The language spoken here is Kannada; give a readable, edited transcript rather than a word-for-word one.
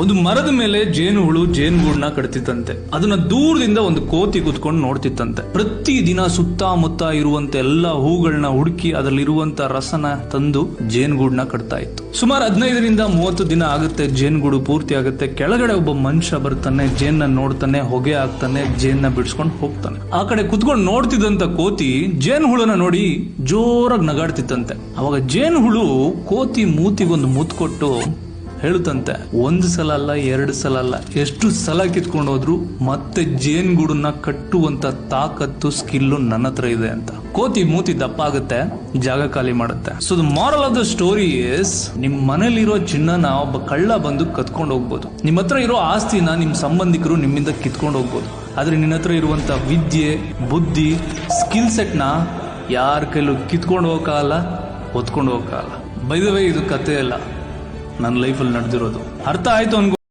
ಒಂದು ಮರದ ಮೇಲೆ ಜೇನುಹುಳು ಜೇನುಗೂಡನ್ನ ಕಟ್ತಿತ್ತಂತೆ. ಅದನ್ನ ದೂರದಿಂದ ಒಂದು ಕೋತಿ ಕೂತ್ಕೊಂಡು ನೋಡ್ತಿತ್ತಂತೆ. ಪ್ರತಿ ದಿನ ಸುತ್ತಮುತ್ತ ಇರುವಂತ ಎಲ್ಲಾ ಹೂಗಳನ್ನ ಹುಡುಕಿ ಅದರಲ್ಲಿರುವಂತ ರಸನ ತಂದು ಜೇನುಗೂಡನ್ನ ಕಟ್ತಾ ಇತ್ತು. ಸುಮಾರು 15-30 ದಿನ ಆಗುತ್ತೆ. ಜೇನುಗೂಡು ಪೂರ್ತಿ ಆಗುತ್ತೆ. ಕೆಳಗಡೆ ಒಬ್ಬ ಮನುಷ್ಯ ಬರ್ತಾನೆ, ಜೇನ್ನ ನೋಡ್ತಾನೆ, ಹೊಗೆ ಹಾಕ್ತಾನೆ, ಜೇನ್ನ ಬಿಡಿಸ್ಕೊಂಡು ಹೋಗ್ತಾನೆ. ಆ ಕಡೆ ಕುತ್ಕೊಂಡು ನೋಡ್ತಿದ್ದಂತ ಕೋತಿ ಜೇನುಹುಳನ ನೋಡಿ ಜೋರಾಗಿ ನಗಾಡ್ತಿತ್ತಂತೆ. ಅವಾಗ ಜೇನುಹುಳು ಕೋತಿ ಮೂತಿಗೊಂದು ಮುತ್ತು ಕೊಟ್ಟು ಹೇಳುತ್ತಂತೆ, 1 ಸಲ ಅಲ್ಲ 2 ಸಲ ಅಲ್ಲ, ಎಷ್ಟು ಸಲ ಕಿತ್ಕೊಂಡು ಹೋದ್ರು ಮತ್ತೆ ಜೇನುಗೂಡನ್ನ ಕಟ್ಟುವಂತ ತಾಕತ್ತು ಸ್ಕಿಲ್ಲು ನನ್ನ ಹತ್ರ ಇದೆ ಅಂತ. ಕೋತಿ ಮೂತಿ ದಪ್ಪ ಆಗುತ್ತೆ, ಜಾಗ ಖಾಲಿ ಮಾಡುತ್ತೆ. So the moral of the story is, ನಿಮ್ ಮನೇಲಿರೋ ಚಿನ್ನನ ಒಬ್ಬ ಕಳ್ಳ ಬಂದು ಕತ್ಕೊಂಡು ಹೋಗ್ಬೋದು. ನಿಮ್ಮ ಹತ್ರ ಇರೋ ಆಸ್ತಿನ ನಿಮ್ ಸಂಬಂಧಿಕರು ನಿಮ್ಮಿಂದ ಕಿತ್ಕೊಂಡು ಹೋಗ್ಬೋದು. ಆದ್ರೆ ನಿನ್ನ ಹತ್ರ ಇರುವಂತ ವಿದ್ಯೆ, ಬುದ್ಧಿ, ಸ್ಕಿಲ್ ಸೆಟ್ ನ ಯಾರ ಕೈಲೂ ಕಿತ್ಕೊಂಡು ಹೋಗಕ್ಕಾಗಲ್ಲ, ಹೊತ್ಕೊಂಡು ಹೋಗಕ್ಕಾಗಲ್ಲ. ಬೈ ದ ವೇ, ಇದು ಕತೆ ಅಲ್ಲ, ನನ್ನ ಲೈಫಲ್ಲಿ ನಡೆದಿರೋದು. ಅರ್ಥ ಆಯ್ತು ಅನ್ಕೋ.